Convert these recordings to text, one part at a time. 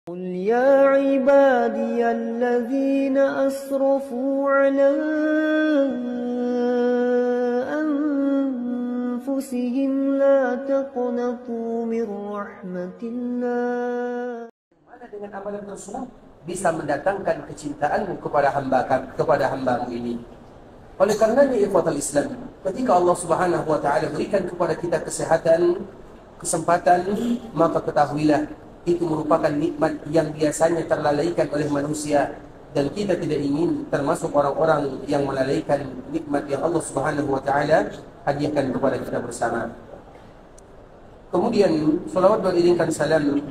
قل يا عبادي الذين أسرفوا على أنفسهم لا تقنطوا من رحمة الله. Mana dengan amalan tersebut bisa mendatangkan kecintaanmu kepada hambamu ini. Oleh karenanya ikhwatal Islam, ketika Allah Subhanahu wa taala berikan kepada kita kesehatan, kesempatan, maka ketahuilah itu merupakan nikmat yang biasanya terlalaikan oleh manusia, dan kita tidak ingin termasuk orang-orang yang melalaikan nikmat yang Allah Subhanahu wa taala hadiahkan kepada kita bersama. Kemudian salawat dan iringkan salam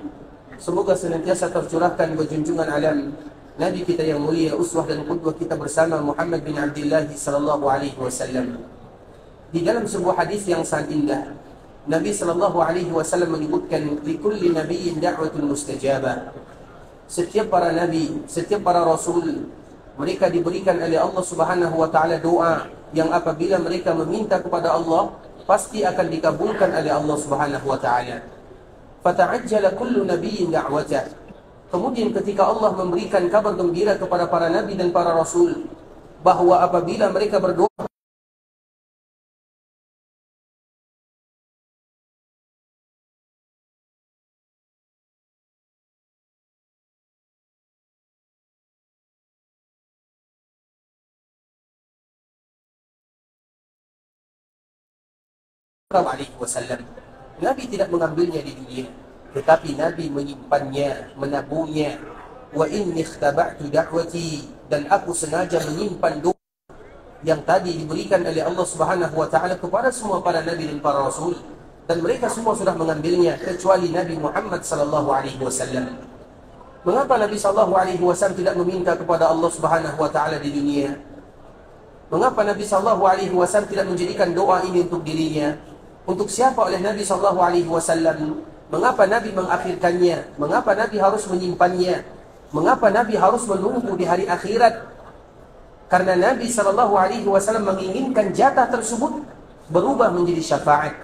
semoga senantiasa tercurahkan berjunjungan alam Nabi kita yang mulia, uswah dan qudwah kita bersama, Muhammad bin Abdullah sallallahu alaihi wasallam. Di dalam sebuah hadis yang sangat indah, Nabi sallallahu alaihi wasallam menyebutkan likulli nabiyyin da'watun mustajabah. Setiap para nabi, setiap para rasul, mereka diberikan oleh Allah Subhanahu wa taala doa yang apabila mereka meminta kepada Allah pasti akan dikabulkan oleh Allah Subhanahu wa taala. Fata'ajjala kullu nabiyyin da'watah. Kemudian ketika Allah memberikan kabar gembira kepada para nabi dan para rasul bahwa apabila mereka berdoa alaihi wasallam, Nabi tidak mengambilnya di dunia, tetapi Nabi menyimpannya, menabungnya. Wa inni ikhtaba'tu da'wati, dan aku sengaja menyimpan doa yang tadi diberikan oleh Allah Subhanahu wa taala kepada semua para nabi dan para rasul, dan mereka semua sudah mengambilnya kecuali Nabi Muhammad sallallahu alaihi wasallam. Mengapa Nabi sallallahu alaihi wasallam tidak meminta kepada Allah Subhanahu wa taala di dunia? Mengapa Nabi sallallahu alaihi wasallam tidak menjadikan doa ini untuk dirinya? Untuk siapa oleh Nabi sallallahu alaihi wasallam? Mengapa Nabi mengakhirkannya? Mengapa Nabi harus menyimpannya? Mengapa Nabi harus menunggu di hari akhirat? Karena Nabi sallallahu alaihi wasallam menginginkan jatah tersebut berubah menjadi syafaat.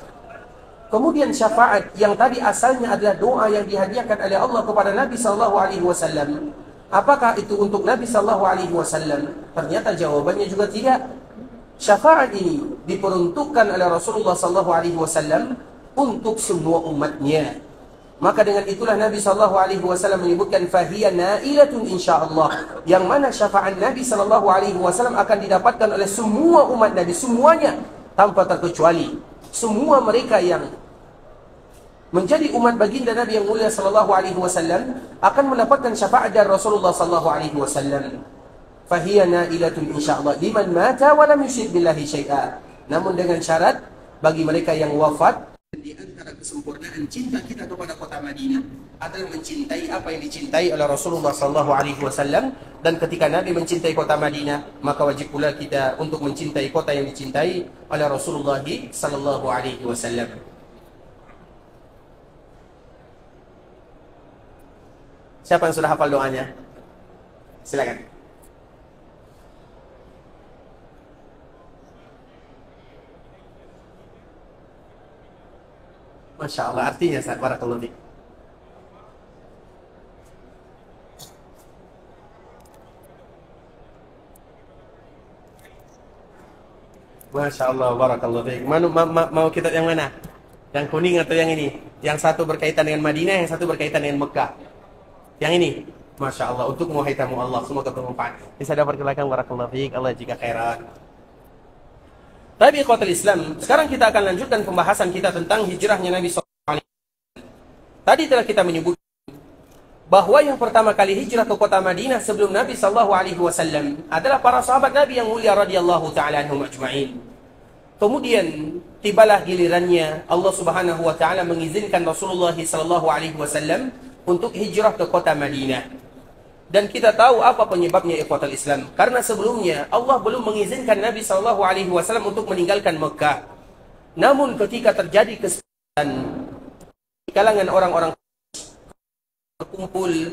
Kemudian syafaat yang tadi asalnya adalah doa yang dihadiahkan oleh Allah kepada Nabi sallallahu alaihi wasallam. Apakah itu untuk Nabi sallallahu alaihi wasallam? Ternyata jawabannya juga tidak. Syafaat ini diperuntukkan oleh Rasulullah sallallahu alaihi wasallam untuk semua umatnya. Maka dengan itulah Nabi sallallahu alaihi wasallam menyebutkan fahiya nailatun insyaallah, yang mana syafaat Nabi sallallahu alaihi wasallam akan didapatkan oleh semua umat Nabi, semuanya tanpa terkecuali. Semua mereka yang menjadi umat baginda Nabi yang mulia sallallahu alaihi wasallam akan mendapatkan syafaat dari Rasulullah sallallahu alaihi wasallam. Fahiya nailatun insyaallah liman mata wa lam yusyrik billahi syai'a. Namun dengan syarat bagi mereka yang wafat. Di antara kesempurnaan cinta kita kepada kota Madinah adalah mencintai apa yang dicintai oleh Rasulullah sallallahu alaihi wasallam, dan ketika Nabi mencintai kota Madinah, maka wajib pula kita untuk mencintai kota yang dicintai oleh Rasulullah sallallahu alaihi wasallam. Siapa yang sudah hafal doanya? Silakan. Masya Allah, artinya Ustaz, barakallahu fiik. Masya Allah, barakallahu fiik. Mau kitab yang mana? Yang kuning atau yang ini? Yang satu berkaitan dengan Madinah, yang satu berkaitan dengan Mekah. Yang ini? Masya Allah, untuk wahai tamu Allah, semoga bermanfaat. Bisa diperkenalkan, barakallahu fiik, Allah jika khairan. Tapi ikhwatul Islam, sekarang kita akan lanjutkan pembahasan kita tentang hijrahnya Nabi SAW. Tadi telah kita menyebut bahwa yang pertama kali hijrah ke kota Madinah sebelum Nabi SAW adalah para sahabat Nabi yang mulia radhiyallahu ta'ala anhum ajma'in. Kemudian tibalah gilirannya Allah Subhanahu wa taala mengizinkan Rasulullah SAW untuk hijrah ke kota Madinah. Dan kita tahu apa penyebabnya ikhwatul Islam. Karena sebelumnya Allah belum mengizinkan Nabi SAW untuk meninggalkan Mekah. Namun ketika terjadi kesempatan di kalangan orang-orang berkumpul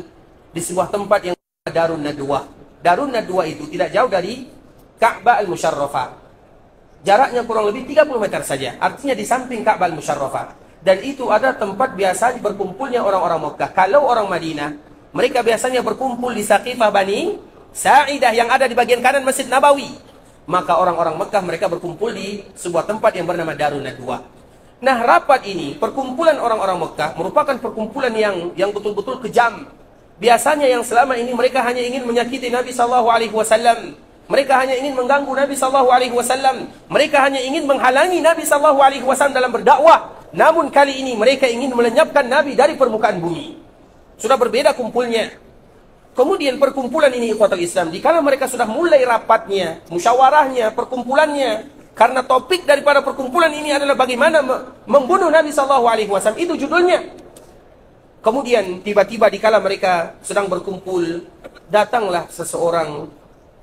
di sebuah tempat yang Darun Nadwah. Darun Nadwah itu tidak jauh dari Ka'bah Al-Musharrafah. Jaraknya kurang lebih 30 meter saja. Artinya di samping Ka'bah Al-Musharrafah. Dan itu ada tempat biasa berkumpulnya orang-orang Mekah. Kalau orang Madinah Mereka biasanya berkumpul di Saqifah Bani Sa'idah yang ada di bagian kanan Masjid Nabawi. Maka orang-orang Mekah mereka berkumpul di sebuah tempat yang bernama Darun Nadwa. Nah, rapat ini, perkumpulan orang-orang Mekah merupakan perkumpulan yang betul-betul kejam. Biasanya yang selama ini mereka hanya ingin menyakiti Nabi SAW. Mereka hanya ingin mengganggu Nabi SAW. Mereka hanya ingin menghalangi Nabi SAW dalam berdakwah. Namun kali ini mereka ingin melenyapkan Nabi dari permukaan bumi. Sudah berbeda kumpulnya. Kemudian perkumpulan ini ikhwatul Islam, dikala mereka sudah mulai rapatnya, musyawarahnya, perkumpulannya, karena topik daripada perkumpulan ini adalah bagaimana membunuh Nabi SAW. Itu judulnya. Kemudian tiba-tiba dikala mereka sedang berkumpul, datanglah seseorang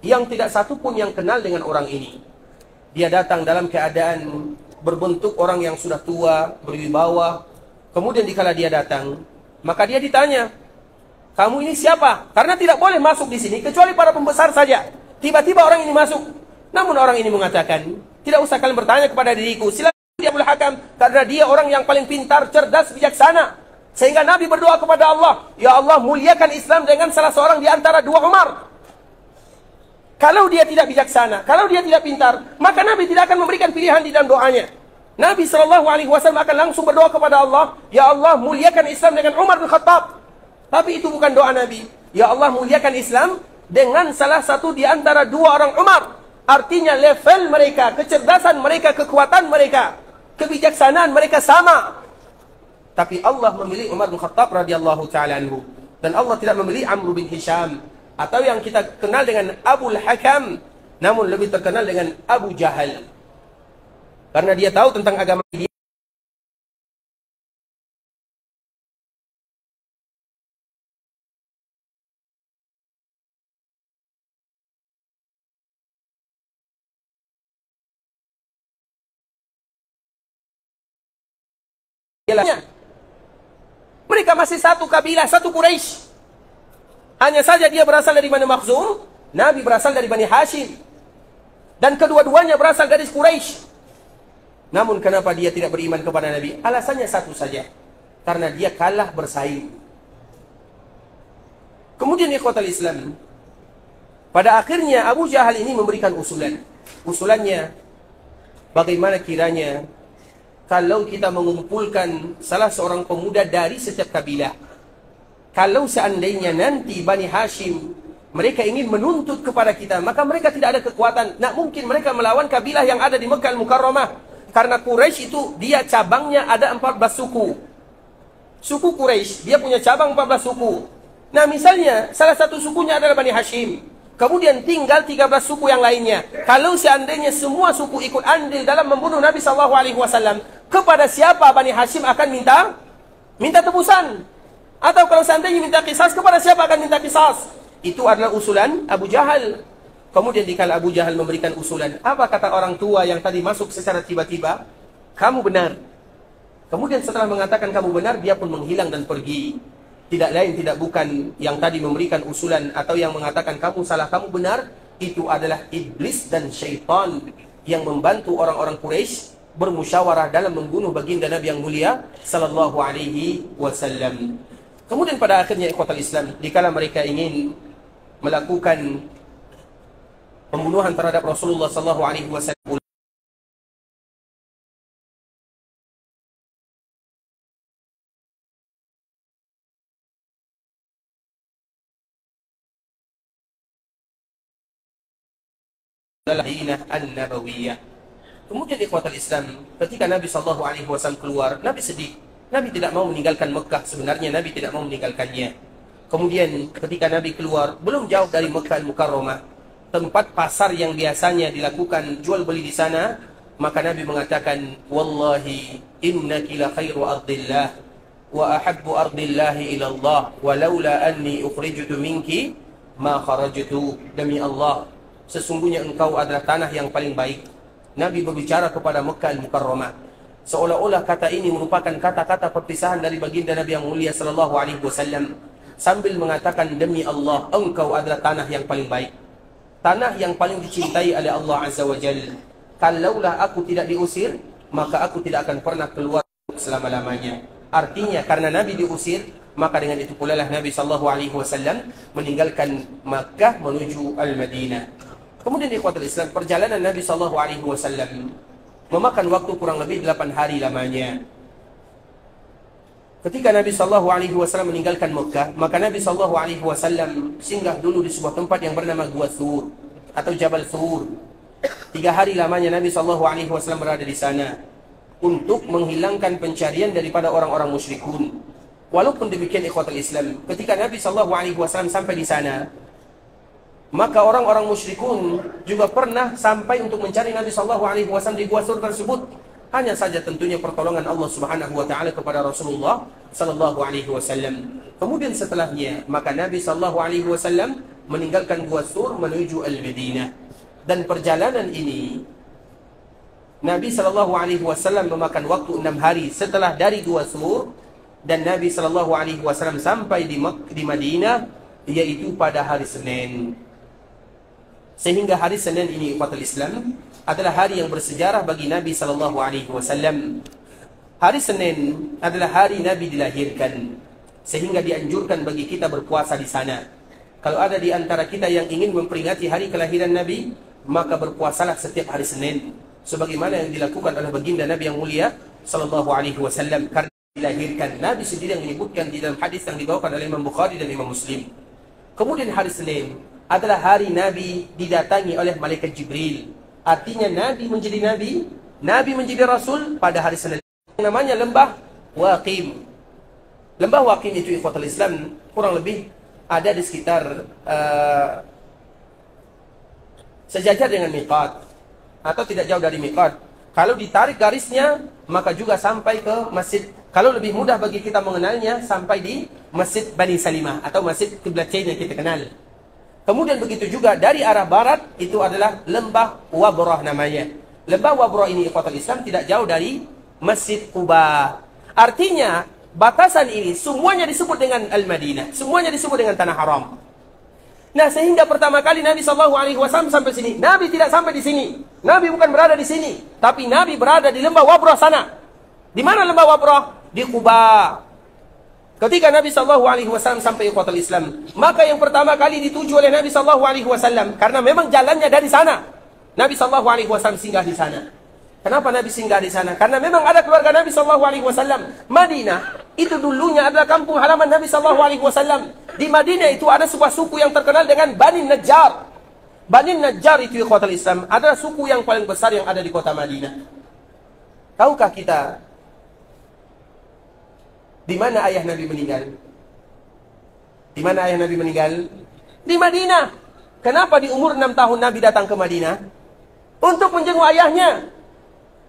yang tidak satu pun yang kenal dengan orang ini. Dia datang dalam keadaan berbentuk orang yang sudah tua, berwibawa. Kemudian dikala dia datang, maka dia ditanya, "Kamu ini siapa?" Karena tidak boleh masuk di sini kecuali para pembesar saja. Tiba-tiba orang ini masuk. Namun orang ini mengatakan, "Tidak usah kalian bertanya kepada diriku. Silakan dia Abul Hakam, karena dia orang yang paling pintar, cerdas, bijaksana." Sehingga Nabi berdoa kepada Allah, "Ya Allah, muliakan Islam dengan salah seorang di antara dua Umar." Kalau dia tidak bijaksana, kalau dia tidak pintar, maka Nabi tidak akan memberikan pilihan di dalam doanya. Nabi SAW akan langsung berdoa kepada Allah, "Ya Allah, muliakan Islam dengan Umar bin Khattab." Tapi itu bukan doa Nabi. "Ya Allah, muliakan Islam dengan salah satu di antara dua orang Umar." Artinya level mereka, kecerdasan mereka, kekuatan mereka, kebijaksanaan mereka sama. Tapi Allah memilih Umar bin Khattab radhiyallahu ta'ala anhu. Dan Allah tidak memilih Amr bin Hisham, atau yang kita kenal dengan Abul Hakam, namun lebih terkenal dengan Abu Jahal. Karena dia tahu tentang agama dia. Mereka masih satu kabilah, satu Quraisy. Hanya saja dia berasal dari Bani Makhzum, Nabi berasal dari Bani Hashim. Dan kedua-duanya berasal dari Quraisy. Namun kenapa dia tidak beriman kepada Nabi? Alasannya satu saja. Karena dia kalah bersaing. Kemudian ikhwatal Islam, pada akhirnya Abu Jahal ini memberikan usulan. Usulannya, bagaimana kiranya kalau kita mengumpulkan salah seorang pemuda dari setiap kabilah. Kalau seandainya nanti Bani Hashim mereka ingin menuntut kepada kita, maka mereka tidak ada kekuatan. Nak mungkin mereka melawan kabilah yang ada di Mekkah Al-Mukarramah. Karena Quraisy itu dia cabangnya ada 14 suku. Suku Quraisy dia punya cabang 14 suku. Nah misalnya salah satu sukunya adalah Bani Hashim. Kemudian tinggal 13 suku yang lainnya. Kalau seandainya semua suku ikut andil dalam membunuh Nabi SAW, kepada siapa Bani Hashim akan minta tebusan? Atau kalau seandainya minta qisas, kepada siapa akan minta qisas? Itu adalah usulan Abu Jahal. Kemudian dikala Abu Jahal memberikan usulan, apa kata orang tua yang tadi masuk secara tiba-tiba? Kamu benar. Kemudian setelah mengatakan kamu benar, dia pun menghilang dan pergi. Tidak lain tidak bukan yang tadi memberikan usulan atau yang mengatakan kamu salah, kamu benar, itu adalah iblis dan syaitan yang membantu orang-orang Quraisy bermusyawarah dalam membunuh baginda Nabi yang mulia sallallahu alaihi wasallam. Kemudian pada akhirnya ikhwatul Islam, dikala mereka ingin melakukan pembunuhan terhadap Rasulullah sallallahu alaihi wasallam, An-Nabawiyah. Kemudian ikhwatul Islam, ketika Nabi SAW keluar, Nabi sedih. Nabi tidak mau meninggalkan Mekah. Sebenarnya Nabi tidak mau meninggalkannya. Kemudian ketika Nabi keluar, belum jauh dari Mekah Al-Mukarramah, tempat pasar yang biasanya dilakukan jual beli di sana, maka Nabi mengatakan, "Wallahi innaki la khairu ardillah wa ahabbu ardillahi ila Allah, walaula anni ukhrijtu minki ma kharajtu." Demi Allah, sesungguhnya engkau adalah tanah yang paling baik. Nabi berbicara kepada Mekah Al-Mukarramah, seolah-olah kata ini merupakan kata-kata perpisahan dari baginda Nabi yang mulia sallallahu alaihi wasallam, sambil mengatakan, demi Allah, engkau adalah tanah yang paling baik, tanah yang paling dicintai oleh Allah Azza wa Jalla. Kalaulah aku tidak diusir, maka aku tidak akan pernah keluar selama-lamanya. Artinya karena Nabi diusir, Maka dengan itu pula lah Nabi SAW meninggalkan Makkah menuju Al-Madinah. Kemudian di ikhwatul Islam, perjalanan Nabi SAW memakan waktu kurang lebih 8 hari lamanya. Ketika Nabi SAW meninggalkan Makkah, maka Nabi SAW singgah dulu di sebuah tempat yang bernama Gua Thur atau Jabal Thur. 3 hari lamanya Nabi SAW berada di sana untuk menghilangkan pencarian daripada orang-orang musyrikun. Walaupun demikian ikhwatul Islam, ketika Nabi SAW sampai di sana, maka orang-orang musyrikun juga pernah sampai untuk mencari Nabi SAW di Gua Thur tersebut. Hanya saja tentunya pertolongan Allah Subhanahu wa taala kepada Rasulullah sallallahu alaihi wasallam. Kemudian setelahnya, maka Nabi sallallahu alaihi wasallam meninggalkan Gua Thur menuju Al-Madinah. Dan perjalanan ini Nabi sallallahu alaihi wasallam memakan waktu 6 hari setelah dari Gua Thur, dan Nabi sallallahu alaihi wasallam sampai di Madinah yaitu pada hari Senin. Sehingga hari Senin ini ikhwatul Islam adalah hari yang bersejarah bagi Nabi sallallahu alaihi wasallam. Hari Senin adalah hari Nabi dilahirkan, sehingga dianjurkan bagi kita berpuasa di sana. Kalau ada di antara kita yang ingin memperingati hari kelahiran Nabi, maka berpuasalah setiap hari Senin, sebagaimana yang dilakukan oleh baginda Nabi yang mulia sallallahu alaihi wasallam. Karena dilahirkan, Nabi sendiri yang menyebutkan di dalam hadis yang dibawakan oleh Imam Bukhari dan Imam Muslim. Kemudian hari Senin adalah hari Nabi didatangi oleh malaikat Jibril. Artinya Nabi menjadi Nabi, Nabi menjadi Rasul pada hari Senin. Yang namanya lembah Waqim. Lembah Waqim itu ikhwatul Islam kurang lebih ada di sekitar sejajar dengan miqat, atau tidak jauh dari miqat. Kalau ditarik garisnya, maka juga sampai ke masjid. Kalau lebih mudah bagi kita mengenalnya, sampai di Masjid Bani Salimah atau Masjid Qiblatain yang kita kenal. Kemudian begitu juga dari arah barat, itu adalah lembah Wabrah namanya. Lembah Wabrah ini ikhwatul Islam tidak jauh dari Masjid Quba. Artinya batasan ini semuanya disebut dengan Al-Madinah, semuanya disebut dengan Tanah Haram. Nah, sehingga pertama kali Nabi SAW sampai sini, Nabi tidak sampai di sini. Nabi bukan berada di sini, tapi Nabi berada di lembah Wabrah sana. Di mana lembah Wabrah? Di Quba. Ketika Nabi SAW sampai ikhwatul Islam, maka yang pertama kali dituju oleh Nabi SAW, karena memang jalannya dari sana, Nabi SAW singgah di sana. Kenapa Nabi singgah di sana? Karena memang ada keluarga Nabi SAW. Madinah itu dulunya adalah kampung halaman Nabi SAW. Di Madinah itu ada sebuah suku yang terkenal dengan Bani Najjar. Bani Najjar itu ikhwatul Islam adalah suku yang paling besar yang ada di kota Madinah. Tahukah kita di mana ayah Nabi meninggal? Di mana ayah Nabi meninggal? Di Madinah. Kenapa di umur 6 tahun Nabi datang ke Madinah? Untuk menjenguk ayahnya.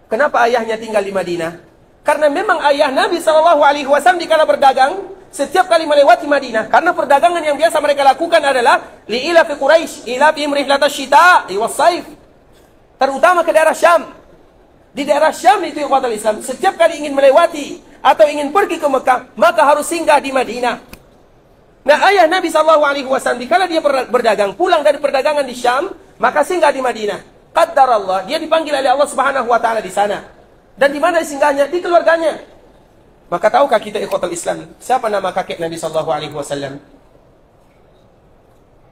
Kenapa ayahnya tinggal di Madinah? Karena memang ayah Nabi SAW dikala berdagang, setiap kali melewati Madinah, karena perdagangan yang biasa mereka lakukan adalah li'ilafi Quraisy, ilafihim rihlatash syita'i was-saif. Terutama ke daerah Syam. Di daerah Syam itu ikhwatul Islam, setiap kali ingin melewati atau ingin pergi ke Mekah, maka harus singgah di Madinah. Nah, ayah Nabi SAW dikala dia berdagang, pulang dari perdagangan di Syam, maka singgah di Madinah. Qaddar Allah, dia dipanggil oleh Allah Subhanahu wa taala di sana. Dan di mana singgahnya? Di keluarganya. Maka tahukah kita ikhwatul Islam, siapa nama kakek Nabi sallallahu alaihi wasallam?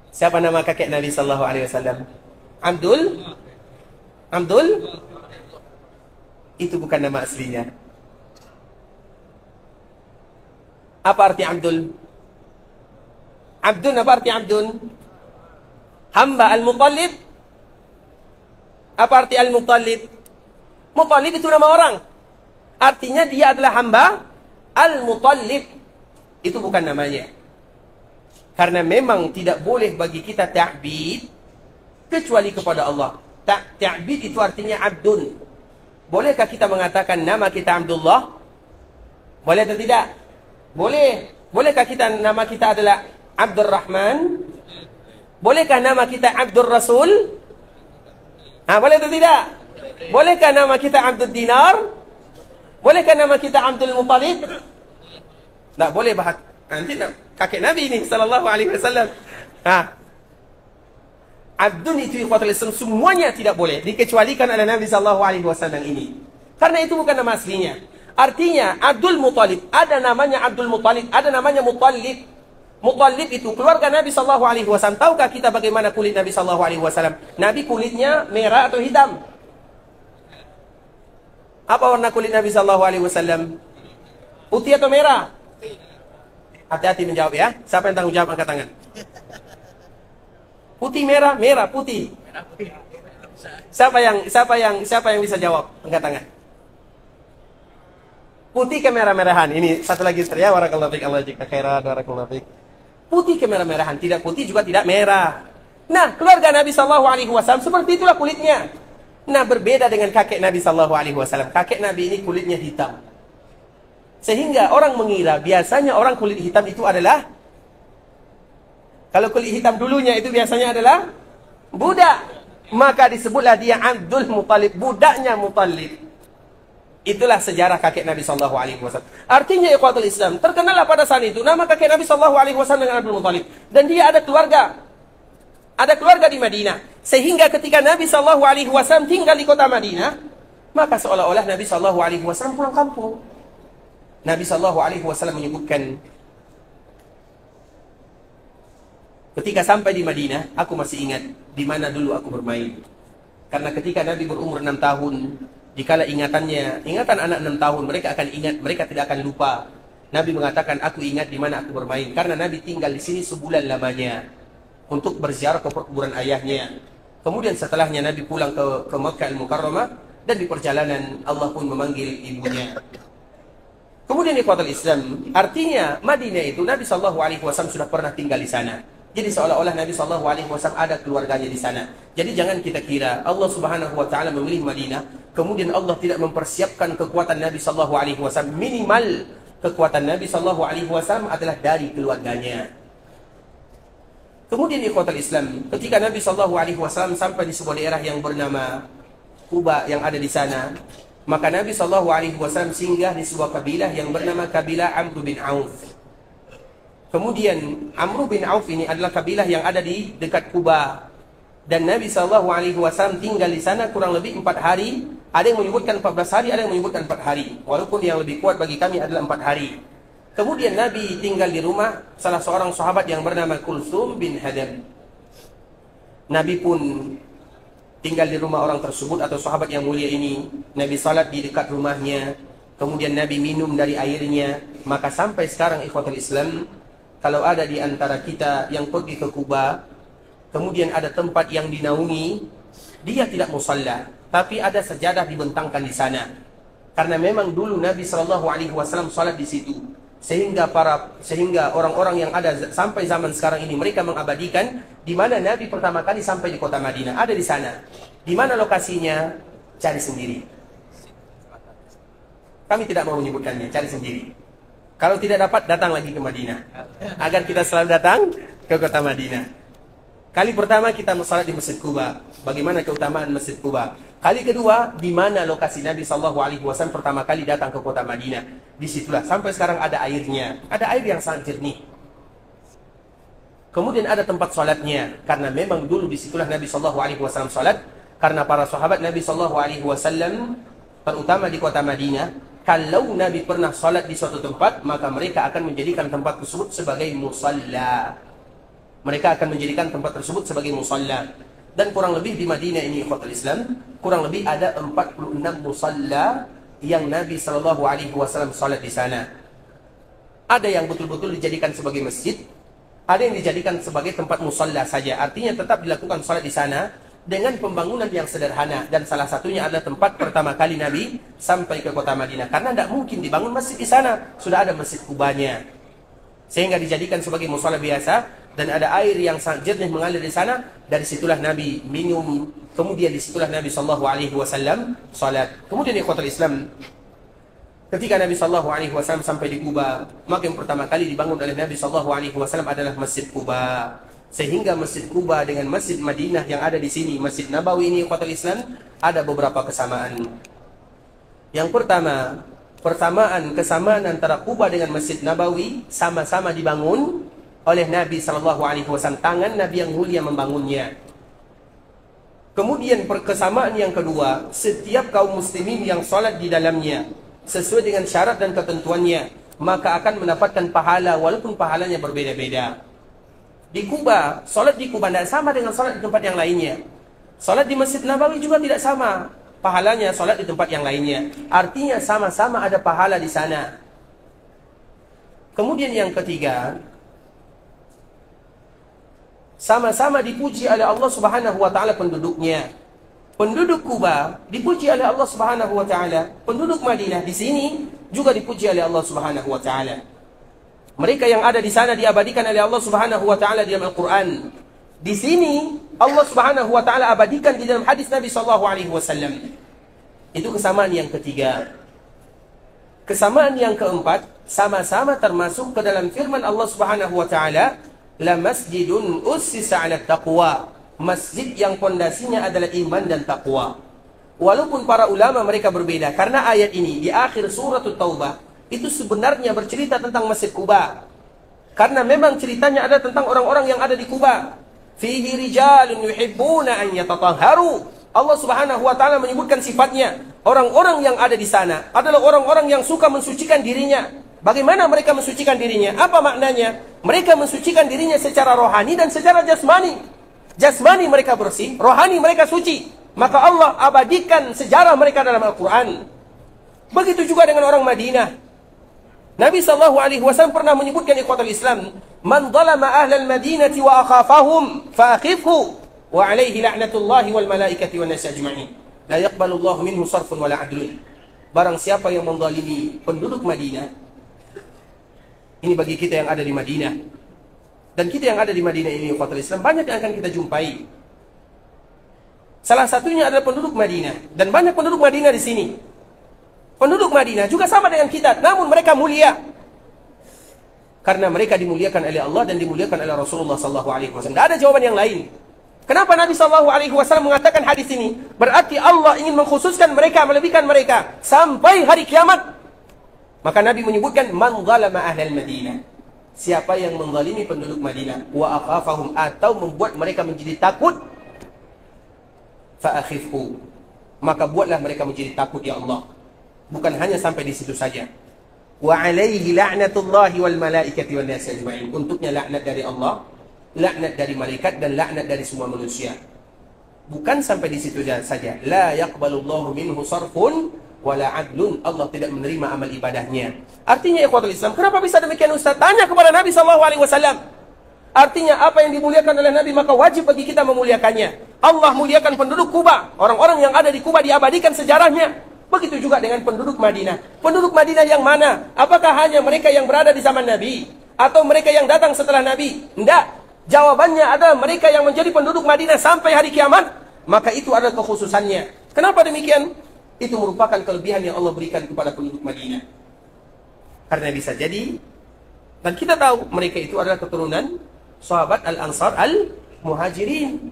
Siapa nama kakek Nabi sallallahu alaihi wasallam? Abdul? Itu bukan nama aslinya. Apa arti Abdul? Abdun, apa arti Abdun? Hamba. Al-Muttalib. Apa arti Al-Muttalib? Muttalib itu nama orang. Artinya dia adalah hamba Al-Muttalib. Itu bukan namanya. Karena memang tidak boleh bagi kita ta'bid kecuali kepada Allah. Ta'bid itu artinya Abdun. Bolehkah kita mengatakan nama kita Abdullah? Boleh atau tidak? Boleh. Bolehkah kita nama kita adalah Abdur Rahman? Bolehkah nama kita Abdur Rasul? Boleh atau tidak? Bolehkah nama kita Abdul Dinar? Bolehkah nama kita Abdul Muttalib? Tak boleh bahas. Nanti kakek Nabi ini sallallahu alaihi wasallam. Abdun itu ikhwatul Islam semuanya tidak boleh, dikecualikan oleh Nabi sallallahu alaihi wasallam ini. Karena itu bukan nama aslinya. Artinya Abdul Muthalib, ada namanya Abdul Muthalib, ada namanya Muthalib. Muthalib itu keluarga Nabi sallallahu alaihi wasallam. Tahukah kita bagaimana kulit Nabi sallallahu alaihi wasallam? Nabi kulitnya merah atau hitam? Apa warna kulit Nabi sallallahu alaihi wasallam? Putih atau merah? Hati-hati menjawab ya. Siapa yang tanggung jawab angkat tangan? Putih, merah, merah, putih. Siapa yang bisa jawab? Angkat tangan. Putih kemerah-merahan. Ini satu lagi ya. Warakallahu fiik, Allah jika khairan, warakallahu fiik. Putih kemerah-merahan, tidak putih juga tidak merah. Nah, keluarga Nabi sallallahu alaihi wasallam seperti itulah kulitnya. Nah, berbeda dengan kakek Nabi sallallahu alaihi wasallam. Kakek Nabi ini kulitnya hitam. Sehingga orang mengira biasanya orang kulit hitam itu adalah, kalau kulit hitam dulunya itu biasanya adalah budak. Maka disebutlah dia Abdul Muthalib, budaknya Muthalib. Itulah sejarah kakek Nabi sallallahu alaihi wasallam. Artinya ikhwatul Islam, terkenallah pada saat itu nama kakek Nabi sallallahu alaihi wasallam dengan Abdul Muthalib, dan dia ada keluarga. Ada keluarga di Madinah. Sehingga ketika Nabi sallallahu alaihi wasallam tinggal di kota Madinah, maka seolah-olah Nabi sallallahu alaihi wasallam pulang kampung. Nabi sallallahu alaihi wasallam menyebutkan, ketika sampai di Madinah, aku masih ingat di mana dulu aku bermain. Karena ketika Nabi berumur 6 tahun, dikala ingatan anak 6 tahun, mereka akan ingat, mereka tidak akan lupa. Nabi mengatakan, aku ingat di mana aku bermain. Karena Nabi tinggal di sini sebulan lamanya untuk berziarah ke perkuburan ayahnya. Kemudian setelahnya Nabi pulang ke Makkah Al-Mukarramah, dan di perjalanan Allah pun memanggil ibunya. Kemudian ikhwatul Islam, artinya Madinah itu Nabi sallallahu alaihi wasallam sudah pernah tinggal di sana. Jadi seolah-olah Nabi sallallahu alaihi wasallam ada keluarganya di sana. Jadi jangan kita kira Allah Subhanahu wa taala memilih Madinah, kemudian Allah tidak mempersiapkan kekuatan Nabi sallallahu alaihi wasallam. Minimal kekuatan Nabi sallallahu alaihi wasallam adalah dari keluarganya. Kemudian ikhwatul Islam, ketika Nabi sallallahu alaihi wasallam sampai di sebuah daerah yang bernama Quba yang ada di sana, maka Nabi sallallahu alaihi wasallam singgah di sebuah kabilah yang bernama kabilah Amr bin Auf. Kemudian Amr bin Auf ini adalah kabilah yang ada di dekat Quba, dan Nabi sallallahu alaihi wasallam tinggal di sana kurang lebih 4 hari. Ada yang menyebutkan 14 hari, ada yang menyebutkan 4 hari. Walaupun yang lebih kuat bagi kami adalah 4 hari. Kemudian Nabi tinggal di rumah salah seorang sahabat yang bernama Kulthum bin Hadam. Nabi pun tinggal di rumah orang tersebut atau sahabat yang mulia ini. Nabi salat di dekat rumahnya. Kemudian Nabi minum dari airnya. Maka sampai sekarang ikhwatul Islam, kalau ada di antara kita yang pergi ke Quba, kemudian ada tempat yang dinaungi, dia tidak musalla, tapi ada sajadah dibentangkan di sana. Karena memang dulu Nabi sallallahu alaihi wasallam salat di situ. Sehingga orang-orang yang ada sampai zaman sekarang ini, mereka mengabadikan di mana Nabi pertama kali sampai di kota Madinah, ada di sana. Di mana lokasinya? Cari sendiri. Kami tidak mau menyebutkannya, cari sendiri. Kalau tidak dapat, datang lagi ke Madinah, agar kita selalu datang ke kota Madinah. Kali pertama kita salat di Masjid Quba. Bagaimana keutamaan Masjid Quba? Kali kedua, di mana lokasi Nabi sallallahu alaihi wasallam pertama kali datang ke kota Madinah. Disitulah sampai sekarang ada airnya. Ada air yang sangat jernih. Kemudian ada tempat salatnya, karena memang dulu disitulah Nabi sallallahu alaihi wasallam salat. Karena para sahabat Nabi sallallahu alaihi wasallam, terutama di kota Madinah, kalau Nabi pernah salat di suatu tempat, maka mereka akan menjadikan tempat tersebut sebagai musalla. Mereka akan menjadikan tempat tersebut sebagai musalla. Dan kurang lebih di Madinah ini, ikhwatul Islam, kurang lebih ada 46 musalla yang Nabi sallallahu alaihi wasallam salat di sana. Ada yang betul-betul dijadikan sebagai masjid, ada yang dijadikan sebagai tempat musalla saja. Artinya tetap dilakukan salat di sana dengan pembangunan yang sederhana, dan salah satunya adalah tempat pertama kali Nabi sampai ke kota Madinah. Karena tidak mungkin dibangun masjid di sana, sudah ada Masjid Qubanya, sehingga dijadikan sebagai musalla biasa, dan ada air yang sangat jernih mengalir di sana. Dari situlah Nabi minum, kemudian disitulah Nabi sallallahu alaihi wasallam salat. Kemudian ikhwatul Islam, ketika Nabi sallallahu alaihi wasallam sampai di Quba, maka yang pertama kali dibangun oleh Nabi sallallahu alaihi wasallam adalah Masjid Quba. Sehingga Masjid Quba dengan Masjid Madinah yang ada di sini, Masjid Nabawi ini, ikhwatul Islam, ada beberapa kesamaan. Yang pertama, kesamaan antara Quba dengan Masjid Nabawi, sama-sama dibangun oleh Nabi sallallahu alaihi wasallam. Tangan Nabi yang mulia membangunnya. Kemudian kesamaan yang kedua, setiap kaum muslimin yang salat di dalamnya, sesuai dengan syarat dan ketentuannya, maka akan mendapatkan pahala walaupun pahalanya berbeda-beda. Di Kuba, solat di Kuba tidak sama dengan solat di tempat yang lainnya. Solat di Masjid Nabawi juga tidak sama pahalanya solat di tempat yang lainnya. Artinya sama-sama ada pahala di sana. Kemudian yang ketiga, sama-sama dipuji oleh Allah Subhanahu wa taala penduduknya. Penduduk Kuba dipuji oleh Allah Subhanahu wa taala. Penduduk Madinah di sini juga dipuji oleh Allah Subhanahu wa taala. Mereka yang ada di sana diabadikan oleh Allah Subhanahu wa taala di dalam Al-Qur'an. Di sini Allah Subhanahu wa taala abadikan di dalam hadis Nabi sallallahu alaihi wasallam. Itu kesamaan yang ketiga. Kesamaan yang keempat, sama-sama termasuk ke dalam firman Allah Subhanahu wa taala, la masjidun ussisa 'ala taqwa. Masjid yang pondasinya adalah iman dan takwa. Walaupun para ulama mereka berbeda, karena ayat ini di akhir surah At-Taubah itu sebenarnya bercerita tentang Masjid Kuba. Karena memang ceritanya ada tentang orang-orang yang ada di Kuba. Fihi rijalun yuhibbuna an yatatahharu. Allah Subhanahu wa taala menyebutkan sifatnya. Orang-orang yang ada di sana adalah orang-orang yang suka mensucikan dirinya. Bagaimana mereka mensucikan dirinya? Apa maknanya? Mereka mensucikan dirinya secara rohani dan secara jasmani. Jasmani mereka bersih, rohani mereka suci. Maka Allah abadikan sejarah mereka dalam Al-Quran. Begitu juga dengan orang Madinah. Nabi SAW pernah menyebutkan ikhwatul Islam, man zalama ahlal madinati wa akhafahum fa akhifhu wa alaihi la'natullahi wal malaikati wan nasi ajma'in. La yaqbalullahu minhu sarfun wala adlun. Barang siapa yang menzalimi penduduk Madinah, ini bagi kita yang ada di Madinah. Dan kita yang ada di Madinah ini, ikhwatul Islam, banyak yang akan kita jumpai. Salah satunya adalah penduduk Madinah. Dan banyak penduduk Madinah di sini. Penduduk Madinah juga sama dengan kita, namun mereka mulia. Karena mereka dimuliakan oleh Allah dan dimuliakan oleh Rasulullah SAW. Tidak ada jawaban yang lain. Kenapa Nabi SAW mengatakan hadis ini? Berarti Allah ingin mengkhususkan mereka, melebihkan mereka sampai hari kiamat. Maka Nabi menyebutkan, man zalama ahlal Madinah. Siapa yang menzalimi penduduk Madinah wa akhafahum, atau membuat mereka menjadi takut, fa akhifhu, maka buatlah mereka menjadi takut ya Allah. Bukan hanya sampai di situ saja. Wa alaihi la'natullahi wal malaikati wan nasi ajma'in. Untuknya laknat dari Allah, laknat dari malaikat, dan laknat dari semua manusia. Bukan sampai di situ saja. La yaqbalullahu minhu sarfun wala adlun. Allah tidak menerima amal ibadahnya. Artinya ikhwatul Islam, kenapa bisa demikian Ustaz? Tanya kepada Nabi SAW. Artinya apa yang dimuliakan oleh Nabi, maka wajib bagi kita memuliakannya. Allah muliakan penduduk Kuba. Orang-orang yang ada di Kuba diabadikan sejarahnya. Begitu juga dengan penduduk Madinah. Penduduk Madinah yang mana? Apakah hanya mereka yang berada di zaman Nabi? Atau mereka yang datang setelah Nabi? Tidak. Jawabannya adalah mereka yang menjadi penduduk Madinah sampai hari kiamat. Maka itu adalah kekhususannya. Kenapa demikian? Itu merupakan kelebihan yang Allah berikan kepada penduduk Madinah. Karena bisa jadi, dan kita tahu mereka itu adalah keturunan sahabat Al-Ansar Al-Muhajirin.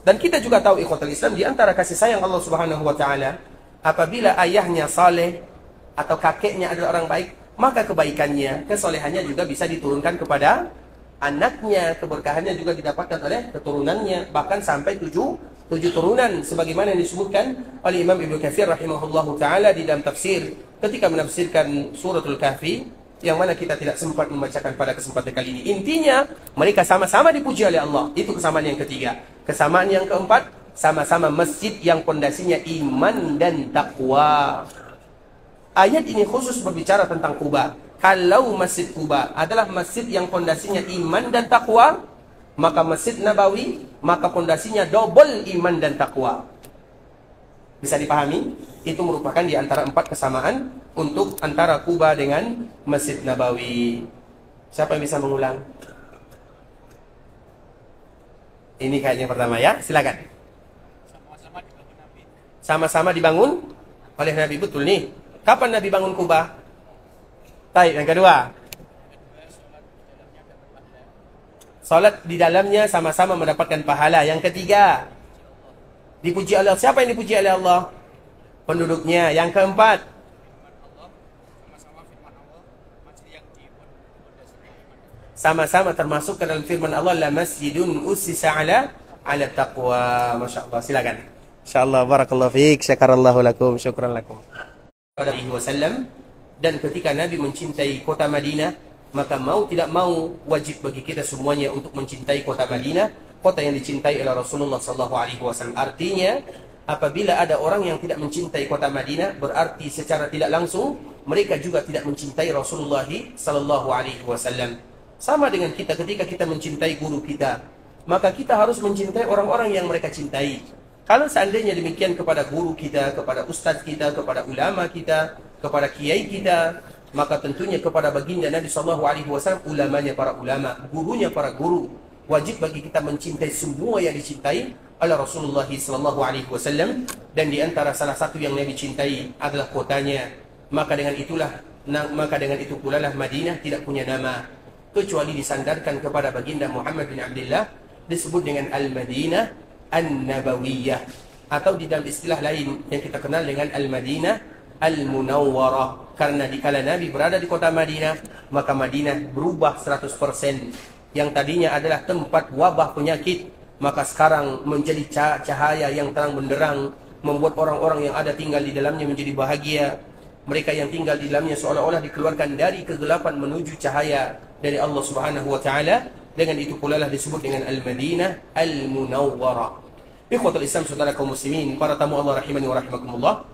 Dan kita juga tahu ikhwatul Islam, di antara kasih sayang Allah Subhanahu wa taala, apabila ayahnya saleh atau kakeknya adalah orang baik, maka kebaikannya, kesolehannya juga bisa diturunkan kepada anaknya. Keberkahannya juga didapatkan oleh keturunannya, bahkan sampai tujuh turunan, sebagaimana yang disebutkan oleh Imam Ibnu Katsir rahimahullahu taala di dalam tafsir ketika menafsirkan suratul Kahfi, yang mana kita tidak sempat membacakan pada kesempatan kali ini. Intinya, mereka sama-sama dipuji oleh Allah. Itu kesamaan yang ketiga. Kesamaan yang keempat, sama-sama masjid yang pondasinya iman dan takwa. Ayat ini khusus berbicara tentang Kuba. Kalau Masjid Kuba adalah masjid yang pondasinya iman dan takwa, maka Masjid Nabawi, maka pondasinya double iman dan takwa. Bisa dipahami? Itu merupakan di antara 4 kesamaan untuk antara Kuba dengan Masjid Nabawi. Siapa yang bisa mengulang? Ini kayaknya pertama ya, silakan. Sama-sama dibangun oleh Nabi, betul nih. Kapan Nabi bangun Kuba? Baik, yang kedua. Salat di dalamnya sama-sama mendapatkan pahala. Yang ketiga, dipuji Allah. Siapa yang dipuji oleh Allah? Penduduknya. Yang keempat, sama-sama termasuk ke dalam firman Allah, la masjidun ussisa ala taqwa. Masya Allah, silakan. Insya Allah, barakallahu fiik, syakarallahu lakum, syukran lakum. alaihi wasallam. Dan ketika Nabi mencintai kota Madinah, maka mau tidak mau wajib bagi kita semuanya untuk mencintai kota Madinah, kota yang dicintai oleh Rasulullah sallallahu alaihi wasallam. Artinya, apabila ada orang yang tidak mencintai kota Madinah, berarti secara tidak langsung mereka juga tidak mencintai Rasulullah sallallahu alaihi wasallam. Sama dengan kita ketika kita mencintai guru kita, maka kita harus mencintai orang-orang yang mereka cintai. Kalau seandainya demikian kepada guru kita, kepada ustaz kita, kepada ulama kita, kepada kiai kita, maka tentunya kepada baginda Nabi SAW, ulamanya para ulama, gurunya para guru. Wajib bagi kita mencintai semua yang dicintai oleh Rasulullah SAW. Dan di antara salah satu yang Nabi cintai adalah kotanya. Maka dengan itu pula lah Madinah tidak punya nama, kecuali disandarkan kepada baginda Muhammad bin Abdullah, disebut dengan Al-Madinah An-Nabawiyah, atau di dalam istilah lain yang kita kenal dengan Al-Madinah Al-Munawwarah. Karena dikala Nabi berada di kota Madinah, maka Madinah berubah 100%. Yang tadinya adalah tempat wabah penyakit, maka sekarang menjadi cahaya yang terang benderang, membuat orang-orang yang ada tinggal di dalamnya menjadi bahagia. Mereka yang tinggal di dalamnya seolah-olah dikeluarkan dari kegelapan menuju cahaya dari Allah Subhanahu wa taala. Dengan itu pula lah disebut dengan Al-Madinah Al-Munawwarah. Ikhwatul Islam, saudara kaum muslimin, para tamu Allah rahimani wa rahimakumullah.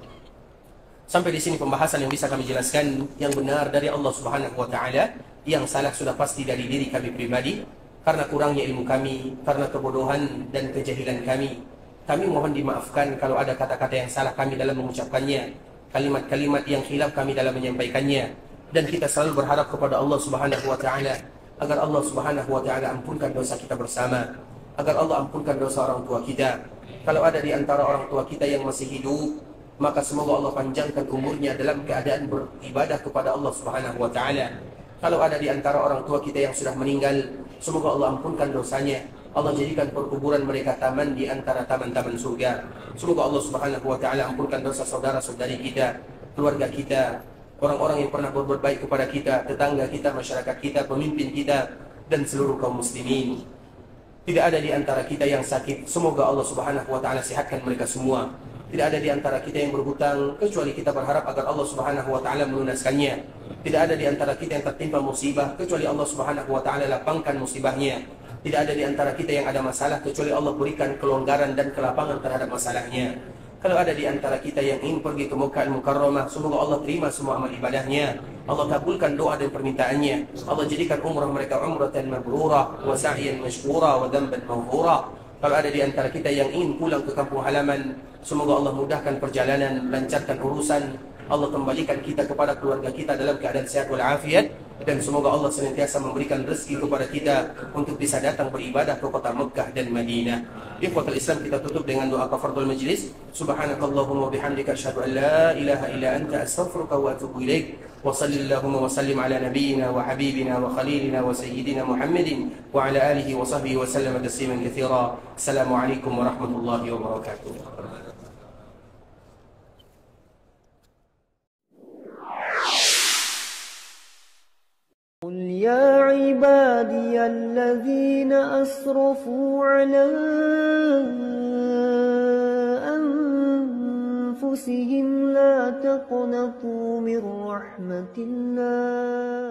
Sampai di sini pembahasan yang bisa kami jelaskan, yang benar dari Allah Subhanahu wa taala, yang salah sudah pasti dari diri kami pribadi karena kurangnya ilmu kami, karena kebodohan dan kejahilan kami. Kami mohon dimaafkan kalau ada kata-kata yang salah kami dalam mengucapkannya, kalimat-kalimat yang khilaf kami dalam menyampaikannya. Dan kita selalu berharap kepada Allah Subhanahu wa taala agar Allah Subhanahu wa taala ampunkan dosa kita bersama, agar Allah ampunkan dosa orang tua kita. Kalau ada di antara orang tua kita yang masih hidup, maka semoga Allah panjangkan umurnya dalam keadaan beribadah kepada Allah Subhanahu wa taala. Kalau ada di antara orang tua kita yang sudah meninggal, semoga Allah ampunkan dosanya. Allah jadikan perkuburan mereka taman di antara taman-taman surga. Semoga Allah Subhanahu wa taala ampunkan dosa saudara-saudari kita, keluarga kita, orang-orang yang pernah berbuat baik kepada kita, tetangga kita, masyarakat kita, pemimpin kita, dan seluruh kaum muslimin. Tidak ada di antara kita yang sakit, semoga Allah Subhanahu wa taala sehatkan mereka semua. Tidak ada di antara kita yang berhutang, kecuali kita berharap agar Allah Subhanahu wa taala melunaskannya. Tidak ada di antara kita yang tertimpa musibah, kecuali Allah Subhanahu wa taala lapangkan musibahnya. Tidak ada di antara kita yang ada masalah, kecuali Allah berikan kelonggaran dan kelapangan terhadap masalahnya. Kalau ada di antara kita yang ingin pergi ke Makkah Al-Mukarramah, semoga Allah terima semua amal ibadahnya. Allah kabulkan doa dan permintaannya. Allah jadikan umrah mereka umratan mabrurah, wa sa'yan mashkura, wa dhanban maghfura. Kalau ada di antara kita yang ingin pulang ke kampung halaman, semoga Allah mudahkan perjalanan, lancarkan urusan. Allah kembalikan kita kepada keluarga kita dalam keadaan sehat walafiat, dan semoga Allah senantiasa memberikan rezeki kepada kita untuk bisa datang beribadah ke kota Mekah dan Madinah. Ikhwatul Islam, kita tutup dengan doa kafaratul majlis. Subhanakallahumma bihamdika asyhadu an la ilaha illa anta astaghfiruka wa atubu ilaik. Wa sallallahu wa sallim ala nabiyyina wa habibina wa khalilina wa sayyidina Muhammadin wa ala alihi wa sahbihi wa sallam tasliman katsira. Assalamualaikum warahmatullahi wabarakatuh. قل يا عبادي الذين أسرفوا على أنفسهم لا تقنطوا من رحمة الله